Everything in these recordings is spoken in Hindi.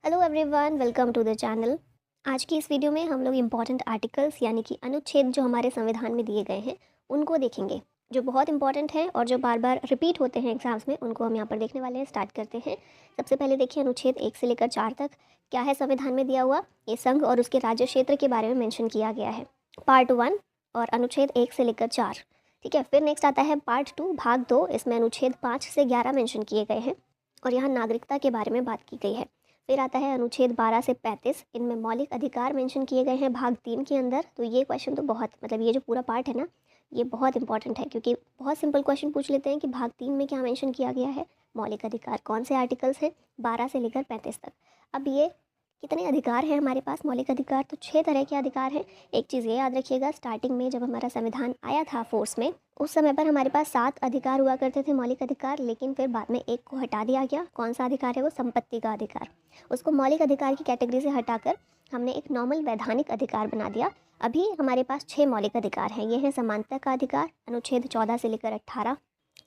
Hello everyone, welcome to the channel. आज की इस वीडियो में हम लोग इम्पॉर्टेंट आर्टिकल्स यानी कि अनुच्छेद जो हमारे संविधान में दिए गए हैं उनको देखेंगे, जो बहुत इंपॉर्टेंट हैं और जो बार बार रिपीट होते हैं एग्जाम्स में। उनको हम यहाँ पर देखने वाले हैं। स्टार्ट करते हैं। सबसे पहले देखिए अनुच्छेद 1 से लेकर 4 तक क्या है संविधान में दिया हुआ। ये संघ और उसके राज्य क्षेत्र के बारे में मेंशन किया गया है, पार्ट 1 और अनुच्छेद 1 से लेकर 4। ठीक है, फिर नेक्स्ट आता है पार्ट 2 भाग 2। इसमें अनुच्छेद 5 से 11 मेंशन किए गए हैं और यहाँ नागरिकता के बारे में बात की गई है। फिर आता है अनुच्छेद 12 से 35। इनमें मौलिक अधिकार मेंशन किए गए हैं भाग 3 के अंदर। तो ये क्वेश्चन तो बहुत ये जो पूरा पार्ट है ना, ये बहुत इंपॉर्टेंट है क्योंकि बहुत सिंपल क्वेश्चन पूछ लेते हैं कि भाग 3 में क्या मेंशन किया गया है, मौलिक अधिकार कौन से आर्टिकल्स हैं 12 से लेकर 35 तक। अब ये कितने अधिकार हैं हमारे पास मौलिक अधिकार, तो 6 तरह के अधिकार हैं। एक चीज़ ये याद रखिएगा, स्टार्टिंग में जब हमारा संविधान आया था फोर्स में, उस समय पर हमारे पास 7 अधिकार हुआ करते थे मौलिक अधिकार, लेकिन फिर बाद में एक को हटा दिया गया। कौन सा अधिकार है वो? संपत्ति का अधिकार। उसको मौलिक अधिकार की कैटेगरी से हटाकर हमने एक नॉर्मल वैधानिक अधिकार बना दिया। अभी हमारे पास 6 मौलिक अधिकार हैं। ये हैं समानता का अधिकार, अनुच्छेद 14 से लेकर 18।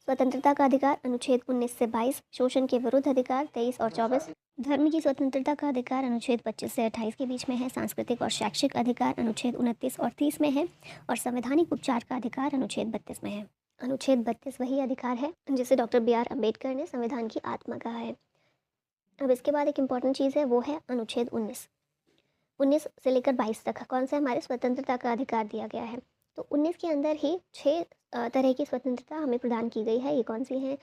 स्वतंत्रता का अधिकार, अनुच्छेद 19 से 22। शोषण के विरुद्ध अधिकार 23 और 24। धर्म की स्वतंत्रता का अधिकार अनुच्छेद 25 से 28 के बीच में है। सांस्कृतिक और शैक्षिक अधिकार अनुच्छेद 29 और 30 में है। और संवैधानिक उपचार का अधिकार अनुच्छेद 32 में है। अनुच्छेद 32 वही अधिकार है जिसे डॉक्टर बी आर अम्बेडकर ने संविधान की आत्मा कहा है। अब इसके बाद एक इम्पॉर्टेंट चीज़ है, वो है अनुच्छेद 19 से लेकर 22 तक कौन सा हमारे स्वतंत्रता का अधिकार दिया गया है। तो 19 के अंदर ही 6 तरह की स्वतंत्रता हमें प्रदान की गई है। ये कौन सी है?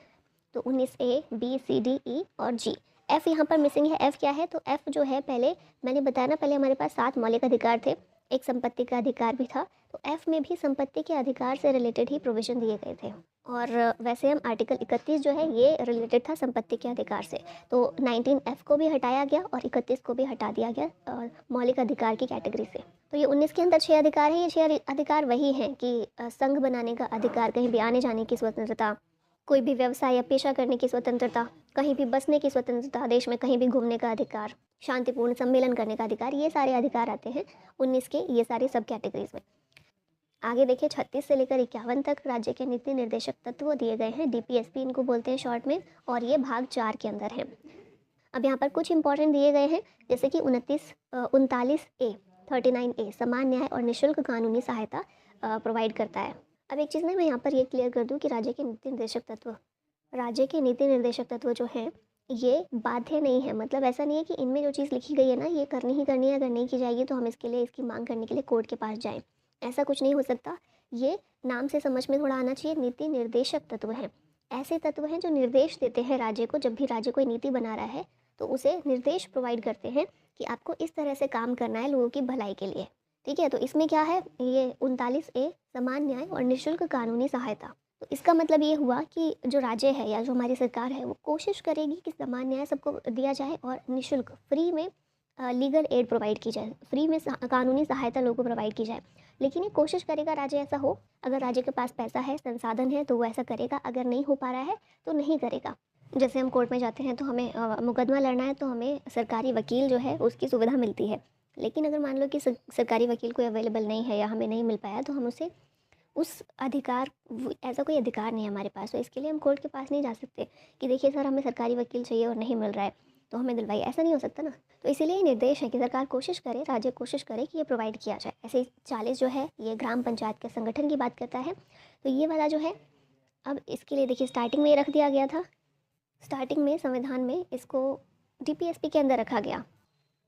तो 19A, B, C, D, E और G। F यहाँ पर मिसिंग है। F क्या है? तो F जो है, पहले मैंने बताया ना, पहले हमारे पास 7 मौलिक अधिकार थे, एक संपत्ति का अधिकार भी था। तो F में भी संपत्ति के अधिकार से रिलेटेड ही प्रोविजन दिए गए थे। और वैसे हम आर्टिकल 31 जो है ये रिलेटेड था संपत्ति के अधिकार से। तो 19F को भी हटाया गया और 31 को भी हटा दिया गया मौलिक अधिकार की कैटेगरी से। तो ये 19 के अंदर 6 अधिकार हैं। ये 6 अधिकार वही हैं कि संघ बनाने का अधिकार, कहीं भी आने जाने की स्वतंत्रता, कोई भी व्यवसाय या पेशा करने की स्वतंत्रता, कहीं भी बसने की स्वतंत्रता, देश में कहीं भी घूमने का अधिकार, शांतिपूर्ण सम्मेलन करने का अधिकार, ये सारे अधिकार आते हैं 19 के ये सारे सब कैटेगरीज में। आगे देखिए 36 से लेकर 51 तक राज्य के नीति निर्देशक तत्व दिए गए हैं, डीपीएसपी इनको बोलते हैं शॉर्ट में, और ये भाग 4 के अंदर है। अब यहाँ पर कुछ इंपॉर्टेंट दिए गए हैं, जैसे कि 39A 39A समान न्याय और निःशुल्क कानूनी सहायता प्रोवाइड करता है। अब एक चीज़ ना मैं यहाँ पर ये क्लियर कर दूँ कि राज्य के नीति निर्देशक तत्व जो हैं ये बाध्य नहीं है। मतलब ऐसा नहीं है कि इनमें जो चीज़ लिखी गई है ना ये करनी ही करनी है, अगर नहीं की जाएगी तो हम इसके लिए इसकी मांग करने के लिए कोर्ट के पास जाएं। ऐसा कुछ नहीं हो सकता। ये नाम से समझ में थोड़ा आना चाहिए। नीति निर्देशक तत्व हैं, ऐसे तत्व हैं जो निर्देश देते हैं राज्य को। जब भी राज्य कोई नीति बना रहा है तो उसे निर्देश प्रोवाइड करते हैं कि आपको इस तरह से काम करना है लोगों की भलाई के लिए। ठीक है, तो इसमें क्या है, ये 39A समान न्याय और निःशुल्क कानूनी सहायता। तो इसका मतलब ये हुआ कि जो राज्य है या जो हमारी सरकार है वो कोशिश करेगी कि समान न्याय सबको दिया जाए और निःशुल्क फ्री में लीगल एड प्रोवाइड की जाए, फ्री में कानूनी सहायता लोगों को प्रोवाइड की जाए। लेकिन ये कोशिश करेगा राज्य ऐसा हो। अगर राज्य के पास पैसा है, संसाधन है, तो वो ऐसा करेगा। अगर नहीं हो पा रहा है तो नहीं करेगा। जैसे हम कोर्ट में जाते हैं तो हमें मुकदमा लड़ना है तो हमें सरकारी वकील जो है उसकी सुविधा मिलती है। लेकिन अगर मान लो कि सरकारी वकील कोई अवेलेबल नहीं है या हमें नहीं मिल पाया, तो हम उसे उस अधिकार ऐसा कोई अधिकार नहीं है हमारे पास, तो इसके लिए हम कोर्ट के पास नहीं जा सकते कि देखिए सर हमें सरकारी वकील चाहिए और नहीं मिल रहा है तो हमें दिलवाइए। ऐसा नहीं हो सकता ना। तो इसीलिए निर्देश है कि सरकार कोशिश करे, राज्य कोशिश करे कि ये प्रोवाइड किया जाए। ऐसे ही 40 जो है ये ग्राम पंचायत के संगठन की बात करता है। तो ये वाला जो है, अब इसके लिए देखिए स्टार्टिंग में ये रख दिया गया था। स्टार्टिंग में संविधान में इसको डीपीएसपी के अंदर रखा गया।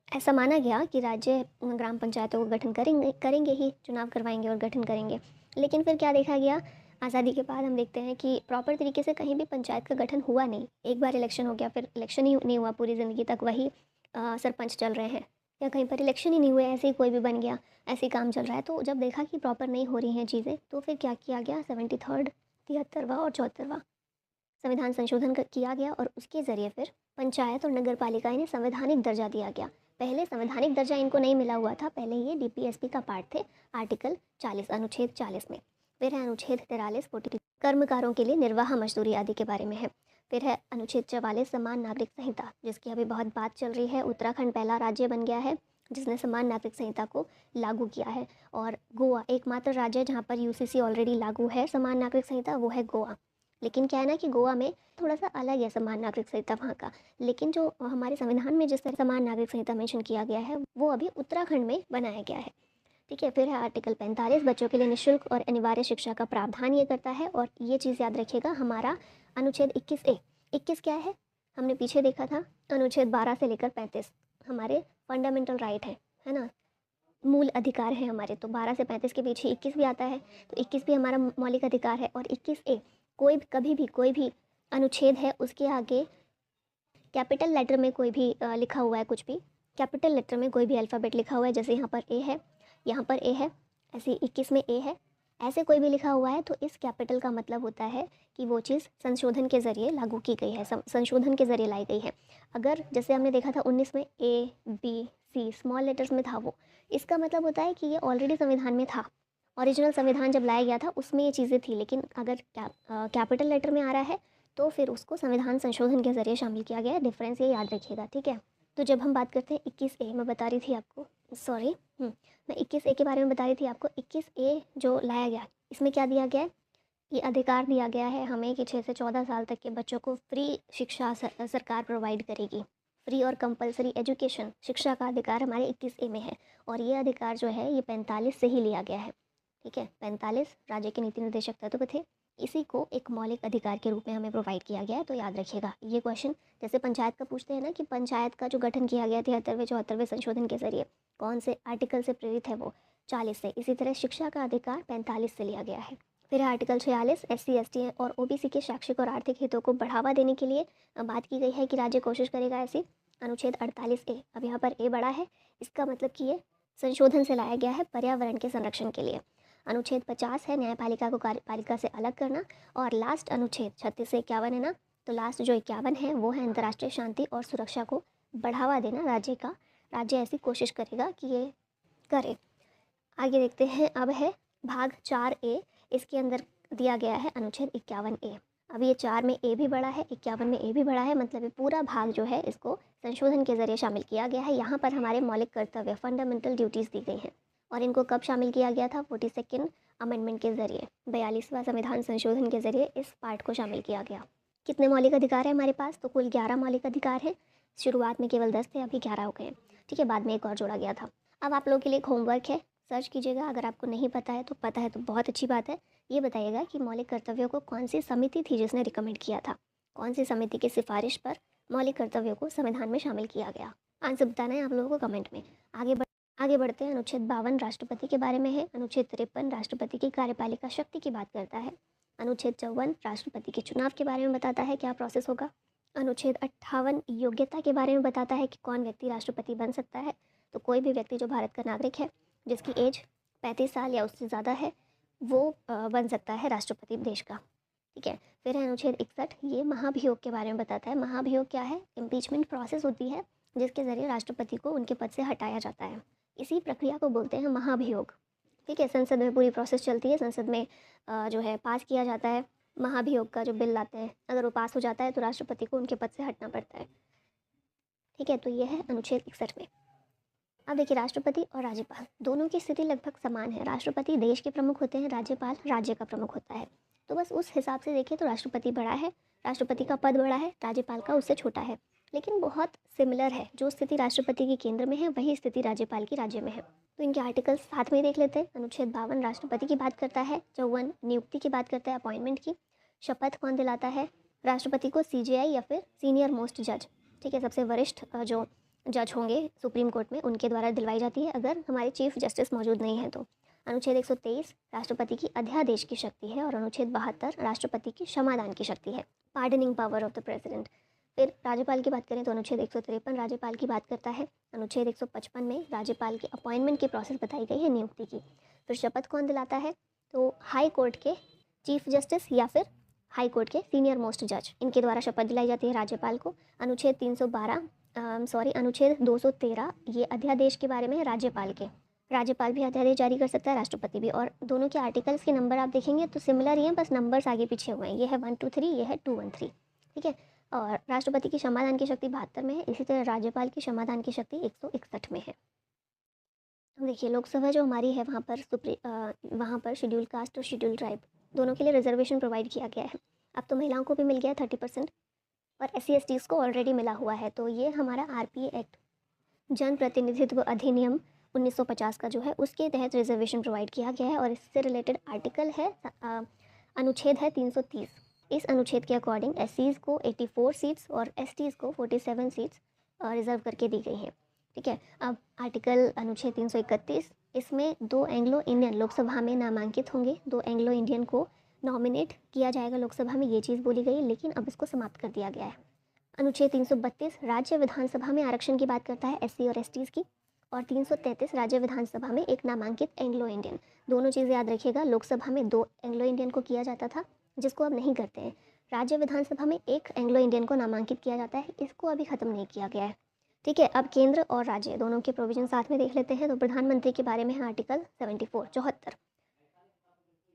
ऐसा माना गया कि राज्य ग्राम पंचायतों का गठन करेंगे ही, चुनाव करवाएंगे और गठन करेंगे। लेकिन फिर क्या देखा गया, आज़ादी के बाद हम देखते हैं कि प्रॉपर तरीके से कहीं भी पंचायत का गठन हुआ नहीं। एक बार इलेक्शन हो गया, फिर इलेक्शन ही नहीं हुआ, पूरी ज़िंदगी तक वही सरपंच चल रहे हैं, या कहीं पर इलेक्शन ही नहीं हुए, ऐसे ही कोई भी बन गया, ऐसे ही काम चल रहा है। तो जब देखा कि प्रॉपर नहीं हो रही हैं चीज़ें, तो फिर क्या किया गया, 73rd 73वां और 74वां संविधान संशोधन किया गया और उसके ज़रिए फिर पंचायत और नगर पालिका इन्हें संवैधानिक दर्जा दिया गया। पहले संवैधानिक दर्जा इनको नहीं मिला हुआ था, पहले ये डीपीएसपी का पार्ट थे आर्टिकल 40 अनुच्छेद 40 में। फिर है अनुच्छेद 43 42 कर्मकारों के लिए निर्वाह मजदूरी आदि के बारे में है। फिर है अनुच्छेद 44 समान नागरिक संहिता, जिसकी अभी बहुत बात चल रही है। उत्तराखंड पहला राज्य बन गया है जिसने समान नागरिक संहिता को लागू किया है, और गोवा एकमात्र राज्य जहाँ पर यूसीसी ऑलरेडी लागू है समान नागरिक संहिता, वो है गोवा। लेकिन क्या है ना कि गोवा में थोड़ा सा अलग है समान नागरिक संहिता वहाँ का। लेकिन जो हमारे संविधान में जिस तरह समान नागरिक संहिता मेंशन किया गया है वो अभी उत्तराखंड में बनाया गया है। ठीक है, फिर है आर्टिकल 45, बच्चों के लिए निःशुल्क और अनिवार्य शिक्षा का प्रावधान ये करता है। और ये चीज़ याद रखिएगा, हमारा अनुच्छेद 21A, 21 क्या है, हमने पीछे देखा था, अनुच्छेद 12 से लेकर 35 हमारे फंडामेंटल राइट है ना, मूल अधिकार है हमारे। तो 12 से 35 के पीछे 21 भी आता है, तो 21 भी हमारा मौलिक अधिकार है। और 21A कोई भी कभी भी कोई भी अनुच्छेद है उसके आगे कैपिटल लेटर में कोई भी लिखा हुआ है, कुछ भी कैपिटल लेटर में कोई भी अल्फ़ाबेट लिखा हुआ है, जैसे यहाँ पर ए है, यहाँ पर ए है, ऐसे 21 में ए है, ऐसे कोई भी लिखा हुआ है, तो इस कैपिटल का मतलब होता है कि वो चीज़ संशोधन के ज़रिए लागू की गई है, संशोधन के ज़रिए लाई गई है। अगर जैसे हमने देखा था 19 में A B C small letters में था वो, इसका मतलब होता है कि ये ऑलरेडी संविधान में था। ओरिजिनल संविधान जब लाया गया था उसमें ये चीज़ें थी, लेकिन अगर कैपिटल लेटर में आ रहा है तो फिर उसको संविधान संशोधन के ज़रिए शामिल किया गया है। डिफरेंस ये याद रखिएगा, ठीक है। तो जब हम बात करते हैं 21A, मैं बता रही थी आपको, सॉरी, मैं 21A के बारे में बता रही थी आपको। 21A जो लाया गया, इसमें क्या दिया गया है, ये अधिकार दिया गया है हमें कि 6 से 14 साल तक के बच्चों को फ्री शिक्षा सरकार प्रोवाइड करेगी। फ्री और कंपलसरी एजुकेशन, शिक्षा का अधिकार हमारे 21A में है। और ये अधिकार जो है ये 45 से ही लिया गया है, ठीक है। 45 राज्य के नीति निर्देशक तत्व थे, इसी को एक मौलिक अधिकार के रूप में हमें प्रोवाइड किया गया है। तो याद रखिएगा ये क्वेश्चन, जैसे पंचायत का पूछते हैं ना कि पंचायत का जो गठन किया गया 73वें 74वें संशोधन के जरिए कौन से आर्टिकल से प्रेरित है, वो 40 से। इसी तरह शिक्षा का अधिकार 45 से लिया गया है। फिर आर्टिकल 46, SC ST और OBC के शैक्षिक और आर्थिक हितों को बढ़ावा देने के लिए बात की गई है कि राज्य कोशिश करेगा ऐसी। अनुच्छेद 48A, अब यहाँ पर ए बड़ा है, इसका मतलब कि ये संशोधन से लाया गया है पर्यावरण के संरक्षण के लिए। अनुच्छेद 50 है न्यायपालिका को कार्यपालिका से अलग करना। और लास्ट अनुच्छेद 36 से 51 है ना, तो लास्ट जो 51 है वो है अंतर्राष्ट्रीय शांति और सुरक्षा को बढ़ावा देना। राज्य ऐसी कोशिश करेगा कि ये करे। आगे देखते हैं, अब है भाग 4A, इसके अंदर दिया गया है अनुच्छेद 51A। अब ये 4 में ए भी बड़ा है, 51 में ए भी बड़ा है, मतलब ये पूरा भाग जो है इसको संशोधन के ज़रिए शामिल किया गया है। यहाँ पर हमारे मौलिक कर्तव्य फंडामेंटल ड्यूटीज़ दी गई हैं। और इनको कब शामिल किया गया था, 42nd अमेंडमेंट के ज़रिए, 42वां संविधान संशोधन के ज़रिए इस पार्ट को शामिल किया गया। कितने मौलिक अधिकार है हमारे पास, तो कुल 11 मौलिक अधिकार हैं। शुरुआत में केवल 10 थे, अभी 11 हो गए, ठीक है, बाद में एक और जोड़ा गया था। अब आप लोगों के लिए एक होमवर्क है, सर्च कीजिएगा, अगर आपको नहीं पता है तो पता है तो बहुत अच्छी बात है। ये बताइएगा कि मौलिक कर्तव्यों को कौन सी समिति थी जिसने रिकमेंड किया था, कौन सी समिति की सिफारिश पर मौलिक कर्तव्यों को संविधान में शामिल किया गया। आंसर बताना है आप लोगों को कमेंट में। आगे बढ़ते हैं, अनुच्छेद 52 राष्ट्रपति के बारे में है। अनुच्छेद 53 राष्ट्रपति की कार्यपालिका शक्ति की बात करता है। अनुच्छेद 54 राष्ट्रपति के चुनाव के बारे में बताता है क्या प्रोसेस होगा। अनुच्छेद 58 योग्यता के बारे में बताता है कि कौन व्यक्ति राष्ट्रपति बन सकता है। तो कोई भी व्यक्ति जो भारत का नागरिक है, जिसकी एज 35 साल या उससे ज़्यादा है, वो बन सकता है राष्ट्रपति देश का, ठीक है। फिर है अनुच्छेद 61, ये महाभियोग के बारे में बताता है। महाभियोग क्या है, इम्पीचमेंट प्रोसेस होती है जिसके ज़रिए राष्ट्रपति को उनके पद से हटाया जाता है। इसी प्रक्रिया को बोलते हैं महाभियोग, ठीक है। संसद में पूरी प्रोसेस चलती है, संसद में जो है पास किया जाता है महाभियोग का जो बिल लाते हैं, अगर वो पास हो जाता है तो राष्ट्रपति को उनके पद से हटना पड़ता है, ठीक है। तो ये है अनुच्छेद 61 में। अब देखिए, राष्ट्रपति और राज्यपाल दोनों की स्थिति लगभग समान है। राष्ट्रपति देश के प्रमुख होते हैं, राज्यपाल राज्य का प्रमुख होता है। तो बस उस हिसाब से देखिए तो राष्ट्रपति बड़ा है, राष्ट्रपति का पद बड़ा है, राज्यपाल का उससे छोटा है, लेकिन बहुत सिमिलर है। जो स्थिति राष्ट्रपति के केंद्र में है वही स्थिति राज्यपाल की राज्य में है। तो इनके आर्टिकल्स साथ में ही देख लेते हैं। अनुच्छेद 52 राष्ट्रपति की बात करता है, 54 नियुक्ति की बात करता है, अपॉइंटमेंट की। शपथ कौन दिलाता है, राष्ट्रपति को CJI या फिर सीनियर मोस्ट जज, ठीक है, सबसे वरिष्ठ जो जज होंगे सुप्रीम कोर्ट में, उनके द्वारा दिलवाई जाती है अगर हमारे चीफ जस्टिस मौजूद नहीं है तो। अनुच्छेद 123 राष्ट्रपति की अध्यादेश की शक्ति है। और अनुच्छेद 72 राष्ट्रपति की क्षमादान की शक्ति है, pardoning power of the president. फिर राज्यपाल की बात करें तो अनुच्छेद 153 राज्यपाल की बात करता है। अनुच्छेद 155 में राज्यपाल की अपॉइंटमेंट की प्रोसेस बताई गई है, नियुक्ति की। फिर शपथ कौन दिलाता है, तो हाई कोर्ट के चीफ जस्टिस या फिर हाई कोर्ट के सीनियर मोस्ट जज, इनके द्वारा शपथ दिलाई जाती है राज्यपाल को। अनुच्छेद 312 अनुच्छेद 213 ये अध्यादेश के बारे में है, राज्यपाल के। राज्यपाल भी अध्यादेश जारी कर सकता है, राष्ट्रपति भी। और दोनों के आर्टिकल्स के नंबर आप देखेंगे तो सिमिलर ही हैं, बस नंबर्स आगे पीछे हुए हैं। ये है 123, ये है 213, ठीक है। और राष्ट्रपति की क्षमादान की शक्ति 72 में है, इसी तरह राज्यपाल की क्षमादान की शक्ति 161 में है। देखिए, लोकसभा जो हमारी है वहाँ पर शेड्यूल कास्ट और शेड्यूल ट्राइब दोनों के लिए रिजर्वेशन प्रोवाइड किया गया है। अब तो महिलाओं को भी मिल गया 30% और SC/STs को ऑलरेडी मिला हुआ है। तो ये हमारा RPA एक्ट, जन प्रतिनिधित्व अधिनियम 1950 का जो है उसके तहत रिजर्वेशन प्रोवाइड किया गया है और इससे रिलेटेड आर्टिकल है अनुच्छेद है 330। इस अनुच्छेद के अकॉर्डिंग SCs को 84 सीट्स और STs को 47 सीट्स रिजर्व करके दी गई हैं। ठीक है, अब आर्टिकल अनुच्छेद 331, इसमें 2 एंग्लो इंडियन लोकसभा में नामांकित होंगे, 2 एंग्लो इंडियन को नॉमिनेट किया जाएगा लोकसभा में, ये चीज़ बोली गई, लेकिन अब इसको समाप्त कर दिया गया है। अनुच्छेद 332 राज्य विधानसभा में आरक्षण की बात करता है SC और STs की, और 333 राज्य विधानसभा में एक नामांकित एंग्लो इंडियन। दोनों चीज़ें याद रखिएगा, लोकसभा में 2 एंग्लो इंडियन को किया जाता था, जिसको अब नहीं करते हैं। राज्य विधानसभा में 1 एंग्लो इंडियन को नामांकित किया जाता है, इसको अभी ख़त्म नहीं किया गया है। ठीक है, अब केंद्र और राज्य दोनों के प्रोविजन साथ में देख लेते हैं। तो प्रधानमंत्री के बारे में है आर्टिकल 74।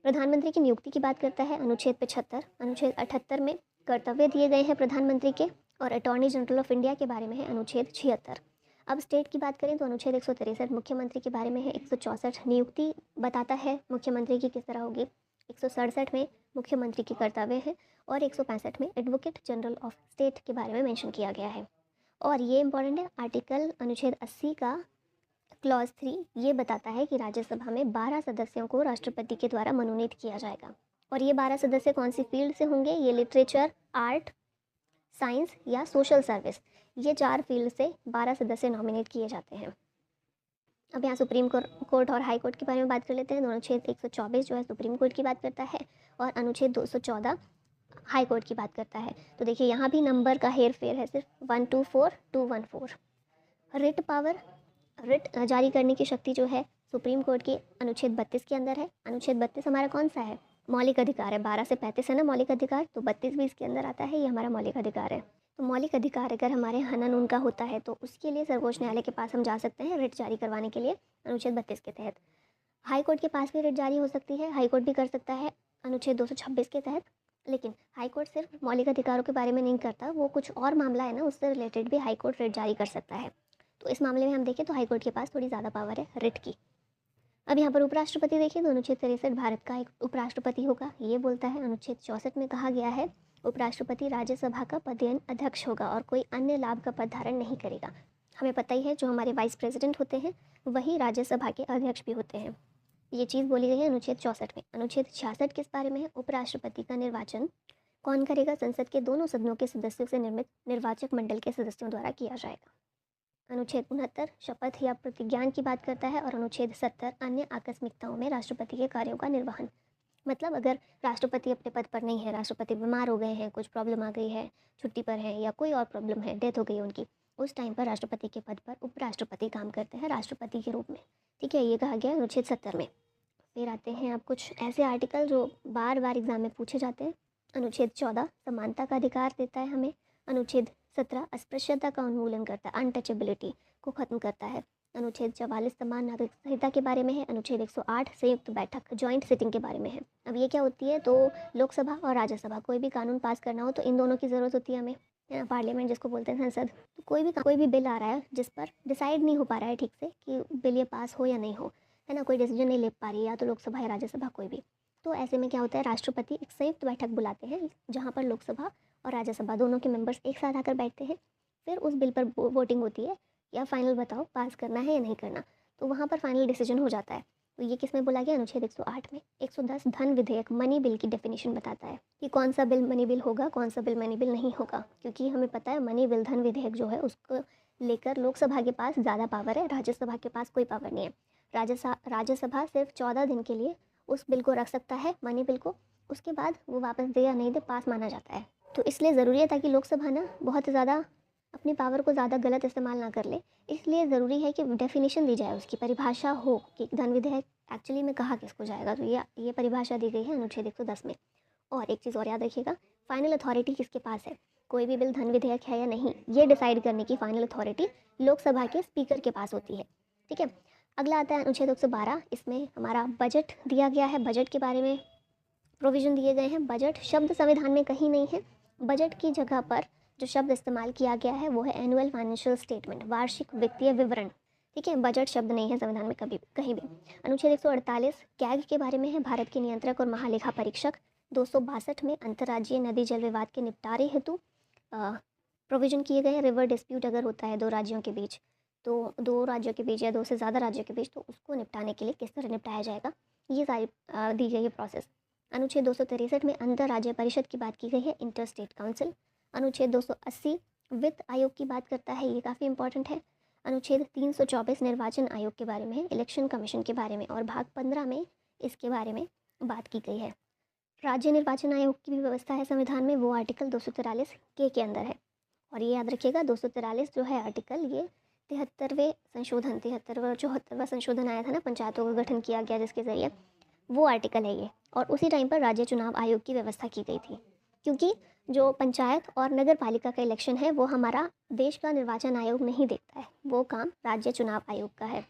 प्रधानमंत्री की नियुक्ति की बात करता है अनुच्छेद 75। अनुच्छेद 78 में कर्तव्य दिए गए हैं प्रधानमंत्री के, और अटॉर्नी जनरल ऑफ इंडिया के बारे में है अनुच्छेद 76। अब स्टेट की बात करें तो अनुच्छेद 163 मुख्यमंत्री के बारे में है, 164 नियुक्ति बताता है मुख्यमंत्री की किस तरह होगी, 167 में मुख्यमंत्री के कर्तव्य है, और 165 में एडवोकेट जनरल ऑफ स्टेट के बारे में मेंशन किया गया है। और ये इंपॉर्टेंट है, आर्टिकल अनुच्छेद 80 का क्लॉज 3 ये बताता है कि राज्यसभा में 12 सदस्यों को राष्ट्रपति के द्वारा मनोनीत किया जाएगा। और ये 12 सदस्य कौन सी फील्ड से होंगे, ये लिटरेचर, आर्ट, साइंस या सोशल सर्विस, ये 4 फील्ड से 12 सदस्य नॉमिनेट किए जाते हैं। अब यहाँ सुप्रीम कोर्ट और हाई कोर्ट के बारे में बात कर लेते हैं। अनुच्छेद 124 जो है सुप्रीम कोर्ट की बात करता है, और अनुच्छेद 214 हाई कोर्ट की बात करता है। तो देखिए यहाँ भी नंबर का हेर फेर है, सिर्फ 124 214। रिट पावर, रिट जारी करने की शक्ति जो है सुप्रीम कोर्ट की अनुच्छेद 32 के अंदर है। अनुच्छेद 32 हमारा कौन सा है, मौलिक अधिकार है। 12 से 35 है ना मौलिक अधिकार, तो 32 भी इसके अंदर आता है, ये हमारा मौलिक अधिकार है। तो मौलिक अधिकार अगर हमारे हनन उनका होता है तो उसके लिए सर्वोच्च न्यायालय के पास हम जा सकते हैं रिट जारी करवाने के लिए अनुच्छेद 32 के तहत। हाई कोर्ट के पास भी रिट जारी हो सकती है, हाई कोर्ट भी कर सकता है अनुच्छेद 226 के तहत। लेकिन हाई कोर्ट सिर्फ मौलिक अधिकारों के बारे में नहीं करता, वो कुछ और मामला है ना उससे रिलेटेड भी हाई कोर्ट रिट जारी कर सकता है। तो इस मामले में हम देखें तो हाई कोर्ट के पास थोड़ी ज़्यादा पावर है रिट की। अब यहाँ पर उपराष्ट्रपति देखिए तो अनुच्छेद 63 भारत का एक उपराष्ट्रपति होगा, ये बोलता है। अनुच्छेद 64 में कहा गया है उपराष्ट्रपति राज्यसभा का पदेन अध्यक्ष होगा और कोई अन्य लाभ का पद धारण नहीं करेगा। हमें पता ही है जो हमारे वाइस प्रेसिडेंट होते हैं वही राज्यसभा के अध्यक्ष भी होते हैं, ये चीज़ बोली गई है अनुच्छेद 64 में। अनुच्छेद 66 किस बारे में है, उपराष्ट्रपति का निर्वाचन कौन करेगा, संसद के दोनों सदनों के सदस्यों से निर्मित निर्वाचक मंडल के सदस्यों द्वारा किया जाएगा। अनुच्छेद 69 शपथ या प्रतिज्ञान की बात करता है, और अनुच्छेद 70 अन्य आकस्मिकताओं में राष्ट्रपति के कार्यों का निर्वहन। मतलब अगर राष्ट्रपति अपने पद पर नहीं है, राष्ट्रपति बीमार हो गए हैं, कुछ प्रॉब्लम आ गई है, छुट्टी पर है या कोई और प्रॉब्लम है, डेथ हो गई है उनकी, उस टाइम पर राष्ट्रपति के पद पर उपराष्ट्रपति काम करते हैं राष्ट्रपति के रूप में। ठीक है, ये कहा गया अनुच्छेद 70 में। फिर आते हैं अब कुछ ऐसे आर्टिकल जो बार बार एग्जाम में पूछे जाते हैं। अनुच्छेद 14 समानता का अधिकार देता है हमें। अनुच्छेद 17 अस्पृश्यता का उन्मूलन करता है, अनटचेबिलिटी को खत्म करता है। अनुच्छेद 44 समान नागरिक संहिता के बारे में है। अनुच्छेद 108 संयुक्त बैठक जॉइंट सिटिंग के बारे में है। अब ये क्या होती है, तो लोकसभा और राज्यसभा कोई भी कानून पास करना हो तो इन दोनों की ज़रूरत होती है हमें, पार्लियामेंट जिसको बोलते हैं संसद। तो कोई भी बिल आ रहा है जिस पर डिसाइड नहीं हो पा रहा है ठीक से कि बिल ये पास हो या नहीं हो, है ना, कोई डिसीजन नहीं ले पा रही है या तो लोकसभा या राज्यसभा कोई भी, तो ऐसे में क्या होता है, राष्ट्रपति एक संयुक्त बैठक बुलाते हैं जहाँ पर लोकसभा और राज्यसभा दोनों के मेंबर्स एक साथ आकर बैठते हैं। फिर उस बिल पर वोटिंग होती है, या फाइनल बताओ पास करना है या नहीं करना, तो वहाँ पर फाइनल डिसीजन हो जाता है। तो ये किस में बोला गया, अनुच्छेद 108 में। 110 धन विधेयक मनी बिल की डेफिनेशन बताता है कि कौन सा बिल मनी बिल होगा, कौन सा बिल मनी बिल नहीं होगा, क्योंकि हमें पता है मनी बिल धन विधेयक जो है उसको लेकर लोकसभा के पास ज़्यादा पावर है, राज्यसभा के पास कोई पावर नहीं है। राज्यसभा सिर्फ 14 दिन के लिए उस बिल को रख सकता है, मनी बिल को, उसके बाद वो वापस दे या नहीं दे पास माना जाता है। तो इसलिए ज़रूरी है ताकि लोकसभा ना बहुत ज़्यादा अपनी पावर को ज़्यादा गलत इस्तेमाल ना कर ले, इसलिए ज़रूरी है कि डेफिनेशन दी जाए, उसकी परिभाषा हो कि धन विधेयक एक्चुअली में कहा किसको जाएगा। तो ये परिभाषा दी गई है अनुच्छेद 110 में। और एक चीज़ और याद रखिएगा, फाइनल अथॉरिटी किसके पास है, कोई भी बिल धन विधेयक है या नहीं, ये डिसाइड करने की फाइनल अथॉरिटी लोकसभा के स्पीकर के पास होती है। ठीक है, अगला आता है अनुच्छेद 112। इसमें हमारा बजट दिया गया है, बजट के बारे में प्रोविज़न दिए गए हैं। बजट शब्द संविधान में कहीं नहीं है, बजट की जगह पर जो शब्द इस्तेमाल किया गया है वो है एनुअल फाइनेंशियल स्टेटमेंट, वार्षिक वित्तीय विवरण। ठीक है, बजट शब्द नहीं है संविधान में कभी कहीं भी। अनुच्छेद 148 कैग के बारे में है, भारत के नियंत्रक और महालेखा परीक्षक। 262 में अंतर्राज्यीय नदी जल विवाद के निपटारे हेतु प्रोविज़न किए गए हैं। रिवर डिस्प्यूट अगर होता है 2 राज्यों के बीच, तो 2 राज्यों के बीच या 2 से ज़्यादा राज्यों के बीच, तो उसको निपटाने के लिए किस तरह निपटाया जाएगा, ये सारी दी गई है प्रोसेस। अनुच्छेद 263 में अंतर्राज्यीय परिषद की बात की गई है, इंटर स्टेट काउंसिल। अनुच्छेद 280 वित्त आयोग की बात करता है, ये काफ़ी इंपॉर्टेंट है। अनुच्छेद 324 निर्वाचन आयोग के बारे में है, इलेक्शन कमीशन के बारे में, और भाग 15 में इसके बारे में बात की गई है। राज्य निर्वाचन आयोग की भी व्यवस्था है संविधान में, वो आर्टिकल 243 के अंदर है। और ये याद रखिएगा 243 जो है आर्टिकल, ये 73वां संशोधन 74वां संशोधन आया था ना, पंचायतों का गठन किया गया जिसके ज़रिए, वो आर्टिकल है ये। और उसी टाइम पर राज्य चुनाव आयोग की व्यवस्था की गई थी, क्योंकि जो पंचायत और नगर पालिका का इलेक्शन है वो हमारा देश का निर्वाचन आयोग नहीं देखता है, वो काम राज्य चुनाव आयोग का है।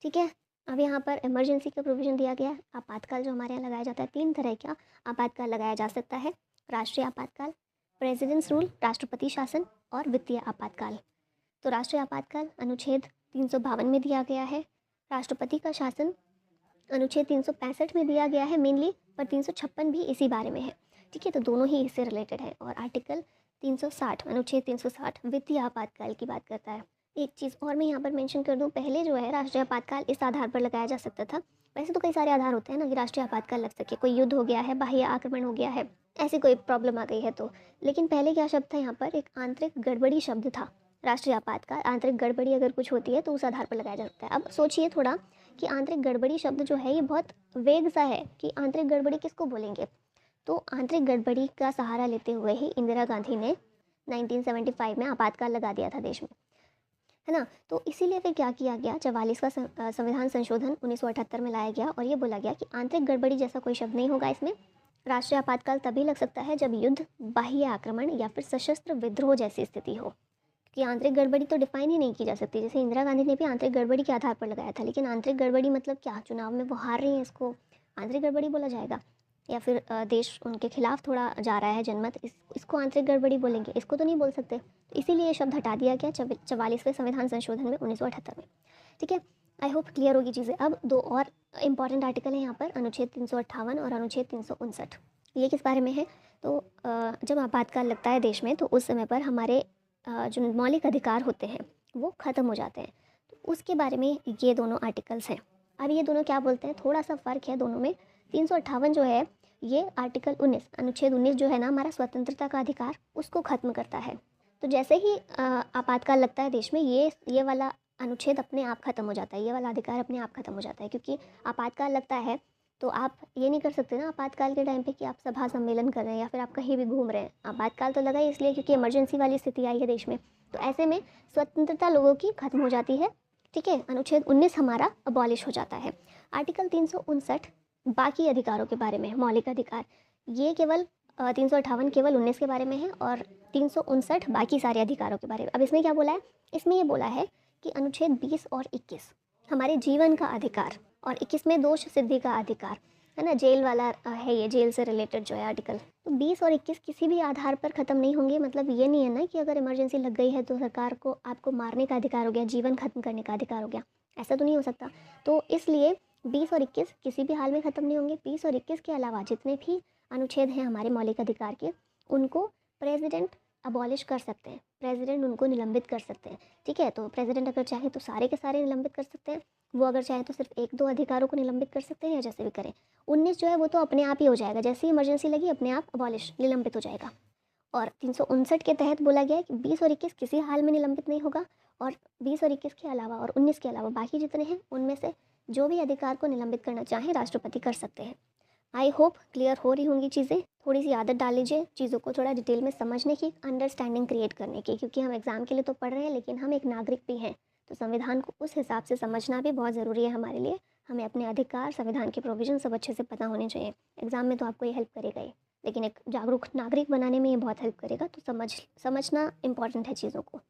ठीक है। अब यहाँ पर इमरजेंसी का प्रोविज़न दिया गया है। आपातकाल जो हमारे यहाँ लगाया जाता है, 3 तरह का आपातकाल लगाया जा सकता है। राष्ट्रीय आपातकाल, प्रेसिडेंट्स रूल, राष्ट्रपति शासन, और वित्तीय आपातकाल। तो राष्ट्रीय आपातकाल अनुच्छेद 352 में दिया गया है। राष्ट्रपति का शासन अनुच्छेद 365 में दिया गया है मेनली, पर 356 भी इसी बारे में है। ठीक है, तो दोनों ही इससे रिलेटेड है। और आर्टिकल 360 अनुच्छेद 360 वित्तीय आपातकाल की बात करता है। एक चीज़ और मैं यहाँ पर मेंशन कर दूँ, पहले जो है राष्ट्रीय आपातकाल इस आधार पर लगाया जा सकता था। वैसे तो कई सारे आधार होते हैं ना कि राष्ट्रीय आपातकाल लग सके, कोई युद्ध हो गया है, बाह्य आक्रमण हो गया है, ऐसी कोई प्रॉब्लम आ गई है तो। लेकिन पहले क्या शब्द था यहाँ पर, एक आंतरिक गड़बड़ी शब्द था। राष्ट्रीय आपातकाल, आंतरिक गड़बड़ी अगर कुछ होती है तो उस आधार पर लगाया जा सकता है। अब सोचिए थोड़ा कि आंतरिक गड़बड़ी शब्द जो है ये बहुत वेग सा है कि आंतरिक गड़बड़ी किसको बोलेंगे। तो आंतरिक गड़बड़ी का सहारा लेते हुए ही इंदिरा गांधी ने 1975 में आपातकाल लगा दिया था देश में, है ना। तो इसीलिए फिर क्या किया गया, 44 का संविधान संशोधन 1978 में लाया गया और ये बोला गया कि आंतरिक गड़बड़ी जैसा कोई शब्द नहीं होगा इसमें। राष्ट्रीय आपातकाल तभी लग सकता है जब युद्ध, बाह्य आक्रमण या फिर सशस्त्र विद्रोह जैसी स्थिति हो, कि आंतरिक गड़बड़ी तो डिफाइन ही नहीं की जा सकती। जैसे इंदिरा गांधी ने भी आंतरिक गड़बड़ी के आधार पर लगाया था, लेकिन आंतरिक गड़बड़ी मतलब क्या, चुनाव में वो हार रही हैं, इसको आंतरिक गड़बड़ी बोला जाएगा? या फिर देश उनके खिलाफ थोड़ा जा रहा है जनमत, इसको आंतरिक गड़बड़ी बोलेंगे? इसको तो नहीं बोल सकते। तो इसीलिए ये शब्द हटा दिया गया 44वें संविधान संशोधन में 1978 में। ठीक है, आई होप क्लियर होगी चीज़ें। अब 2 और इंपॉर्टेंट आर्टिकल हैं यहाँ पर, अनुच्छेद 358 और अनुच्छेद 359। ये किस बारे में है? तो जब आपातकाल लगता है देश में तो उस समय पर हमारे जो मौलिक अधिकार होते हैं वो ख़त्म हो जाते हैं। तो उसके बारे में ये दोनों आर्टिकल्स हैं। अब ये दोनों क्या बोलते हैं, थोड़ा सा फ़र्क है दोनों में। 358 जो है ये आर्टिकल 19 अनुच्छेद 19 जो है ना, हमारा स्वतंत्रता का अधिकार, उसको ख़त्म करता है। तो जैसे ही आपातकाल लगता है देश में, ये वाला अनुच्छेद अपने आप ख़त्म हो जाता है, ये वाला अधिकार अपने आप ख़त्म हो जाता है। क्योंकि आपातकाल लगता है तो आप ये नहीं कर सकते ना आपातकाल के टाइम पे कि आप सभा सम्मेलन कर रहे हैं या फिर आप कहीं भी घूम रहे हैं। आपातकाल तो लगा ही इसलिए क्योंकि इमरजेंसी वाली स्थिति आई है देश में। तो ऐसे में स्वतंत्रता लोगों की खत्म हो जाती है। ठीक है, अनुच्छेद 19 हमारा अबॉलिश हो जाता है। आर्टिकल 359 बाकी अधिकारों के बारे में, मौलिक अधिकार, ये केवल 358 केवल 19 के बारे में है और 359 बाकी सारे अधिकारों के बारे में। अब इसमें क्या बोला है, इसमें ये बोला है कि अनुच्छेद 20 और 21 हमारे जीवन का अधिकार, और 21 में दोष सिद्धि का अधिकार, है ना, जेल वाला है, ये जेल से रिलेटेड जो है आर्टिकल। तो 20 और 21 किसी भी आधार पर ख़त्म नहीं होंगे। मतलब ये नहीं है ना कि अगर इमरजेंसी लग गई है तो सरकार को आपको मारने का अधिकार हो गया, जीवन खत्म करने का अधिकार हो गया, ऐसा तो नहीं हो सकता। तो इसलिए 20 और 21 किसी भी हाल में ख़त्म नहीं होंगे। 20 और 21 के अलावा जितने भी अनुच्छेद हैं हमारे मौलिक अधिकार के, उनको प्रेसिडेंट अबॉलिश कर सकते हैं, प्रेसिडेंट उनको निलंबित कर सकते हैं। ठीक है, तो प्रेसिडेंट अगर चाहे तो सारे के सारे निलंबित कर सकते हैं, वो अगर चाहे तो सिर्फ 1-2 अधिकारों को निलंबित कर सकते हैं, या जैसे भी करें। 19 जो है वो तो अपने आप ही हो जाएगा, जैसे ही इमरजेंसी लगी अपने आप अबॉलिश, निलंबित हो जाएगा। और 359 के तहत बोला गया है कि 20 और 21 किसी हाल में निलंबित नहीं होगा, और 20 और 21 के अलावा और 19 के अलावा बाकी जितने हैं उनमें से जो भी अधिकार को निलंबित करना चाहें राष्ट्रपति कर सकते हैं। आई होप क्लियर हो रही होंगी चीज़ें। थोड़ी सी आदत डाल लीजिए चीज़ों को थोड़ा डिटेल में समझने की, अंडरस्टैंडिंग क्रिएट करने की, क्योंकि हम एग्ज़ाम के लिए तो पढ़ रहे हैं लेकिन हम एक नागरिक भी हैं। तो संविधान को उस हिसाब से समझना भी बहुत ज़रूरी है हमारे लिए। हमें अपने अधिकार, संविधान के प्रोविज़न सब अच्छे से पता होने चाहिए। एग्ज़ाम में तो आपको ये हेल्प करेगा ही, लेकिन एक जागरूक नागरिक बनाने में ये बहुत हेल्प करेगा। तो समझना इंपॉर्टेंट है चीज़ों को।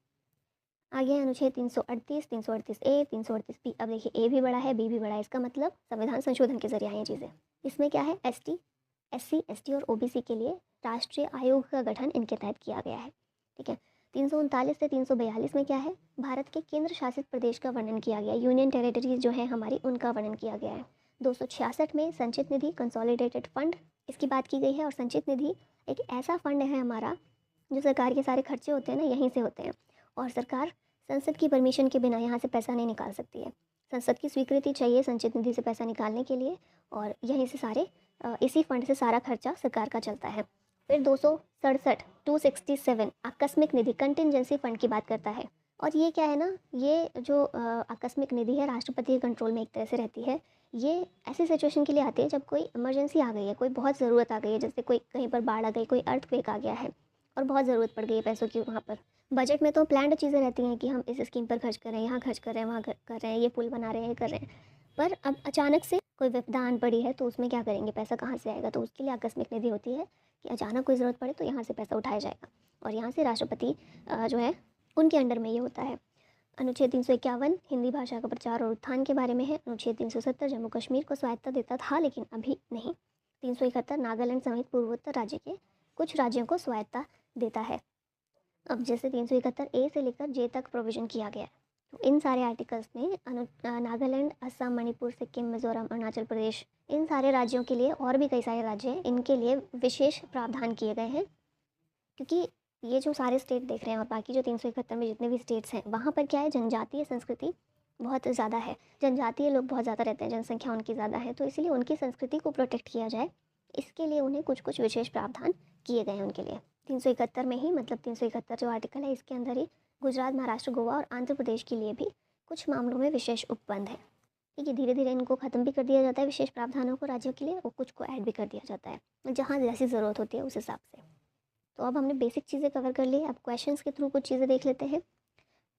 आगे है अनुच्छेद 338, 338A, 338B। अब देखिए ए भी बड़ा है, बी भी बड़ा है, इसका मतलब संविधान संशोधन के जरिए आई हैं चीज़ें। इसमें क्या है, ST, SC, ST और OBC के लिए राष्ट्रीय आयोग का गठन इनके तहत किया गया है। ठीक है, 339 से 342 में क्या है, भारत के केंद्र शासित प्रदेश का वर्णन किया गया है, यूनियन टेरिटरीज जो है हमारी, उनका वर्णन किया गया है। 266 में संचित निधि, कंसोलिडेटेड फंड इसकी बात की गई है। और संचित निधि एक ऐसा फंड है हमारा जो सरकार के सारे खर्चे होते हैं ना यहीं से होते हैं, और सरकार संसद की परमिशन के बिना यहाँ से पैसा नहीं निकाल सकती है। संसद की स्वीकृति चाहिए संचित निधि से पैसा निकालने के लिए, और यहीं से सारे इसी फंड से सारा खर्चा सरकार का चलता है। फिर 267 आकस्मिक निधि कंटिजेंसी फंड की बात करता है। और ये क्या है ना, ये जो आकस्मिक निधि है राष्ट्रपति के कंट्रोल में एक तरह से रहती है। ये ऐसी सिचुएशन के लिए आती है जब कोई इमरजेंसी आ गई है, कोई बहुत ज़रूरत आ गई है, जैसे कोई कहीं पर बाढ़ आ गई, कोई अर्थक्वेक आ गया है और बहुत ज़रूरत पड़ गई है पैसों की वहाँ पर। बजट में तो प्लान्ड चीज़ें रहती हैं कि हम इस स्कीम पर खर्च कर रहे हैं, यहाँ खर्च कर रहे हैं, वहाँ कर रहे हैं, ये पुल बना रहे हैं, ये कर रहे हैं। पर अब अचानक से कोई विपदा आन पड़ी है तो उसमें क्या करेंगे, पैसा कहाँ से आएगा? तो उसके लिए आकस्मिक निधि होती है कि अचानक कोई ज़रूरत पड़े तो यहाँ से पैसा उठाया जाएगा, और यहाँ से राष्ट्रपति जो है उनके अंडर में ये होता है। अनुच्छेद 351 हिंदी भाषा का प्रचार और उत्थान के बारे में है। अनुच्छेद 370 जम्मू कश्मीर को स्वायत्तता देता था लेकिन अभी नहीं। 371 नागालैंड समेत पूर्वोत्तर राज्य के कुछ राज्यों को स्वायत्तता देता है। अब जैसे 371 ए से लेकर जे तक प्रोविज़न किया गया है, तो इन सारे आर्टिकल्स में नागालैंड, असम, मणिपुर, सिक्किम, मिजोरम, अरुणाचल प्रदेश, इन सारे राज्यों के लिए और भी कई सारे राज्य हैं, इनके लिए विशेष प्रावधान किए गए हैं। क्योंकि ये जो सारे स्टेट देख रहे हैं और बाकी जो 371 में जितने भी स्टेट्स हैं, वहाँ पर क्या है, जनजातीय संस्कृति बहुत ज़्यादा है। जनजातीय लोग बहुत ज़्यादा रहते हैं, जनसंख्या उनकी ज़्यादा है, तो इसीलिए उनकी संस्कृति को प्रोटेक्ट किया जाए, इसके लिए उन्हें कुछ कुछ विशेष प्रावधान किए गए हैं उनके लिए। 371 में ही, मतलब 371 जो आर्टिकल है इसके अंदर ही गुजरात, महाराष्ट्र, गोवा और आंध्र प्रदेश के लिए भी कुछ मामलों में विशेष उपबंध है। ठीक है, धीरे धीरे इनको ख़त्म भी कर दिया जाता है विशेष प्रावधानों को राज्यों के लिए, और कुछ को ऐड भी कर दिया जाता है जहाँ जैसी ज़रूरत होती है उस हिसाब से। तो अब हमने बेसिक चीज़ें कवर कर ली, अब क्वेश्चंस के थ्रू कुछ चीज़ें देख लेते हैं।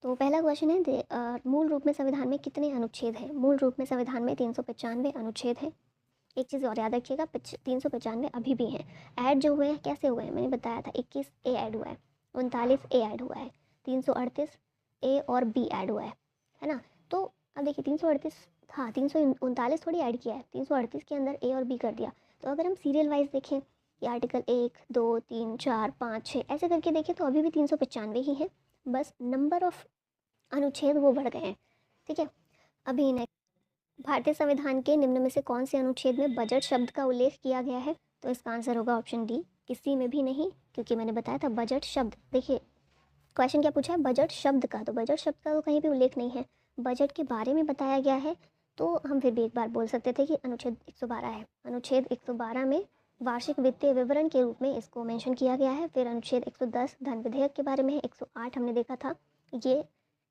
तो पहला क्वेश्चन है, मूल रूप में संविधान में कितने अनुच्छेद हैं? मूल रूप में संविधान में 395 अनुच्छेद हैं। एक चीज़ और याद रखिएगा, 395 अभी भी हैं। ऐड जो हुए हैं कैसे हुए हैं मैंने बताया था, 21 ए ऐड हुआ है, 39 ए ऐड हुआ है, 338 ए और बी ऐड हुआ है ना। तो अब देखिए 338, हाँ 339 थोड़ी ऐड किया है, 338 के अंदर ए और बी कर दिया। तो अगर हम सीरियल वाइज देखें कि आर्टिकल 1, 2, 3, 4, 5, 6 ऐसे करके देखें तो अभी भी 395 ही हैं, बस नंबर ऑफ अनुच्छेद वो बढ़ गए हैं। ठीक है, अभी नेक्स्ट, भारतीय संविधान के निम्न में से कौन से अनुच्छेद में बजट शब्द का उल्लेख किया गया है? तो इसका आंसर होगा ऑप्शन डी, किसी में भी नहीं, क्योंकि मैंने बताया था बजट शब्द। देखिए क्वेश्चन क्या पूछा है, बजट शब्द का, तो बजट शब्द का तो कहीं भी उल्लेख नहीं है, बजट के बारे में बताया गया है। तो हम फिर भी एक बार बोल सकते थे कि अनुच्छेद 112 है। अनुच्छेद 112 में वार्षिक वित्तीय विवरण के रूप में इसको मेंशन किया गया है। फिर अनुच्छेद 110 धन विधेयक के बारे में है। 108 हमने देखा था, ये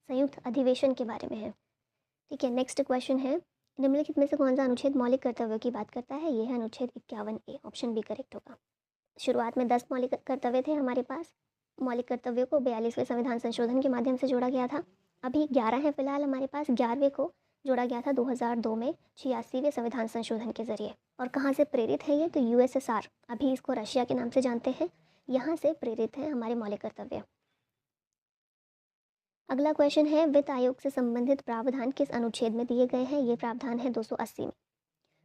संयुक्त अधिवेशन के बारे में है। ठीक है, नेक्स्ट क्वेश्चन है, निम्नलिखित में से कौन सा अनुच्छेद मौलिक कर्तव्यों की बात करता है? ये है अनुच्छेद 51 ए, ऑप्शन बी करेक्ट होगा। शुरुआत में 10 मौलिक कर्तव्य थे हमारे पास, मौलिक कर्तव्यों को 42वें संविधान संशोधन के माध्यम से जोड़ा गया था। अभी 11 है फिलहाल हमारे पास, 11वें को जोड़ा गया था 2002 में 86वें संविधान संशोधन के जरिए। और कहाँ से प्रेरित है ये? तो यूएसएसआर, अभी इसको रशिया के नाम से जानते हैं, यहाँ से प्रेरित है हमारे मौलिक कर्तव्य। अगला क्वेश्चन है, वित्त आयोग से संबंधित प्रावधान किस अनुच्छेद में दिए गए हैं? ये प्रावधान है 280 में।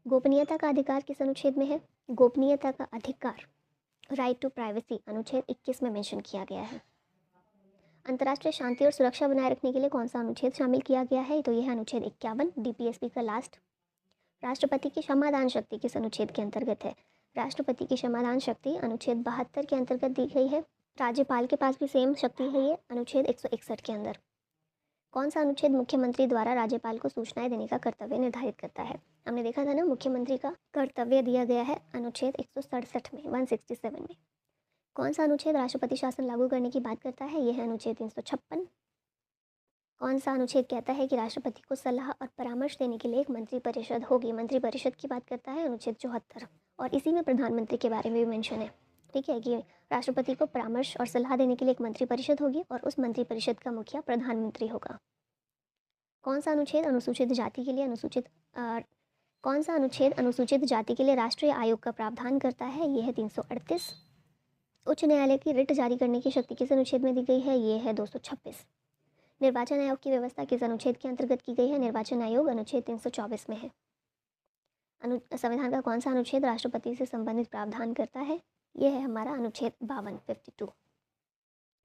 गोपनीयता का अधिकार किस अनुच्छेद में है? गोपनीयता का अधिकार, राइट टू प्राइवेसी, अनुच्छेद 21 में मेंशन किया गया है। अंतर्राष्ट्रीय शांति और सुरक्षा बनाए रखने के लिए कौन सा अनुच्छेद शामिल किया गया है? तो यह है अनुच्छेद 51, डीपीएसपी का लास्ट। राष्ट्रपति की क्षमादान शक्ति किस अनुच्छेद के अंतर्गत है? राष्ट्रपति की क्षमादान शक्ति अनुच्छेद 72 के अंतर्गत दी गई है। राज्यपाल के पास भी सेम शक्ति है, ये अनुच्छेद 161 के अंदर। कौन सा अनुच्छेद मुख्यमंत्री द्वारा राज्यपाल को सूचनाएं देने का कर्तव्य निर्धारित करता है? हमने देखा था ना, मुख्यमंत्री का कर्तव्य दिया गया है अनुच्छेद 167 में, 167 में। कौन सा अनुच्छेद राष्ट्रपति शासन लागू करने की बात करता है? यह है अनुच्छेद 356। कौन सा अनुच्छेद कहता है कि राष्ट्रपति को सलाह और परामर्श देने के लिए एक मंत्रिपरिषद होगी? मंत्रिपरिषद की बात करता है अनुच्छेद 74, और इसी में प्रधानमंत्री के बारे में भी मेंशन है। ठीक है, कि राष्ट्रपति को परामर्श और सलाह देने के लिए एक मंत्रिपरिषद होगी और उस मंत्रिपरिषद का मुखिया प्रधानमंत्री होगा। कौन सा अनुच्छेद अनुसूचित जाति के लिए कौन सा अनुच्छेद अनुसूचित जाति के लिए राष्ट्रीय आयोग का प्रावधान करता है? यह है 338। उच्च न्यायालय की रिट जारी करने की शक्ति किस अनुच्छेद में दी गई है? ये है 226। निर्वाचन आयोग की व्यवस्था किस अनुच्छेद के अंतर्गत की गई है? निर्वाचन आयोग अनुच्छेद 324 में है। संविधान का कौन सा अनुच्छेद राष्ट्रपति से संबंधित प्रावधान करता है? यह है हमारा अनुच्छेद 52।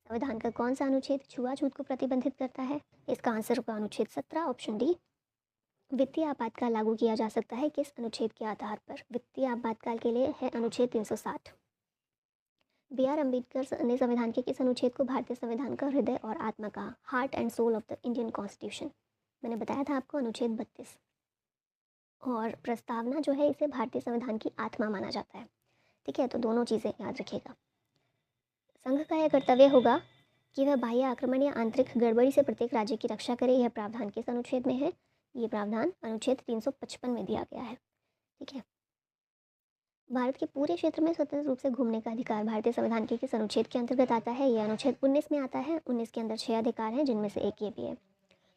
संविधान का कौन सा अनुच्छेद छुआछूत को प्रतिबंधित करता है? इसका आंसर होगा अनुच्छेद 17, ऑप्शन डी। वित्तीय आपातकाल लागू किया जा सकता है किस अनुच्छेद के आधार पर? वित्तीय आपातकाल के लिए है अनुच्छेद 360। बी आर अम्बेडकर ने संविधान के किस अनुच्छेद को भारतीय संविधान का हृदय और आत्मा कहा? Heart and soul of the Indian constitution. मैंने बताया था आपको अनुच्छेद 32। और प्रस्तावना जो है इसे भारतीय संविधान की आत्मा माना जाता है। ठीक है, तो दोनों चीज़ें याद रखिएगा। संघ का यह कर्तव्य होगा कि वह बाह्य आक्रमण या आंतरिक गड़बड़ी से प्रत्येक राज्य की रक्षा करे। यह प्रावधान किस अनुच्छेद में है? ये प्रावधान अनुच्छेद 355 में दिया गया है। ठीक है। भारत के पूरे क्षेत्र में स्वतंत्र रूप से घूमने का अधिकार भारतीय संविधान के किस अनुच्छेद के अंतर्गत आता है? यह अनुच्छेद 19 में आता है। 19 के अंदर 6 अधिकार हैं, जिनमें से एक ये भी है।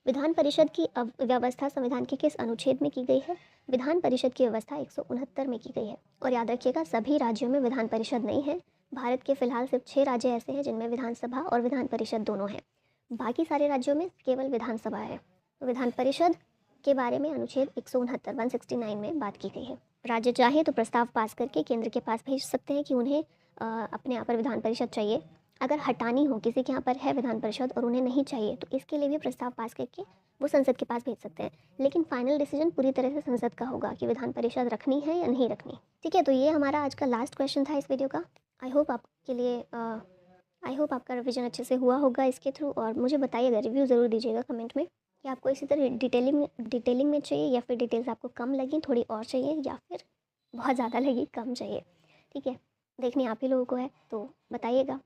विधान परिषद की व्यवस्था संविधान के किस अनुच्छेद में की गई है? विधान परिषद की व्यवस्था 169 में की गई है। और याद रखिएगा, सभी राज्यों में विधान परिषद नहीं है। भारत के फिलहाल सिर्फ 6 राज्य ऐसे हैं जिनमें विधानसभा और विधान परिषद दोनों हैं। बाकी सारे राज्यों में केवल विधानसभा है। तो विधान परिषद के बारे में अनुच्छेद 169 में बात की गई है। राज्य चाहे तो प्रस्ताव पास करके केंद्र के पास भेज सकते हैं कि उन्हें अपने यहाँ पर विधान परिषद चाहिए। अगर हटानी हो, किसी के यहाँ पर है विधान परिषद और उन्हें नहीं चाहिए, तो इसके लिए भी प्रस्ताव पास करके वो संसद के पास भेज सकते हैं। लेकिन फाइनल डिसीजन पूरी तरह से संसद का होगा कि विधान परिषद रखनी है या नहीं रखनी। ठीक है, तो ये हमारा आज का लास्ट क्वेश्चन था इस वीडियो का। आई होप आपका रिवीजन अच्छे से हुआ होगा इसके थ्रू। और मुझे बताइएगा, रिव्यू ज़रूर दीजिएगा कमेंट में कि आपको इसी तरह डिटेलिंग में चाहिए, या फिर डिटेल्स आपको कम लगी, थोड़ी और चाहिए, या फिर बहुत ज़्यादा लगी, कम चाहिए। ठीक है, देखनी आप ही लोगों को है, तो बताइएगा।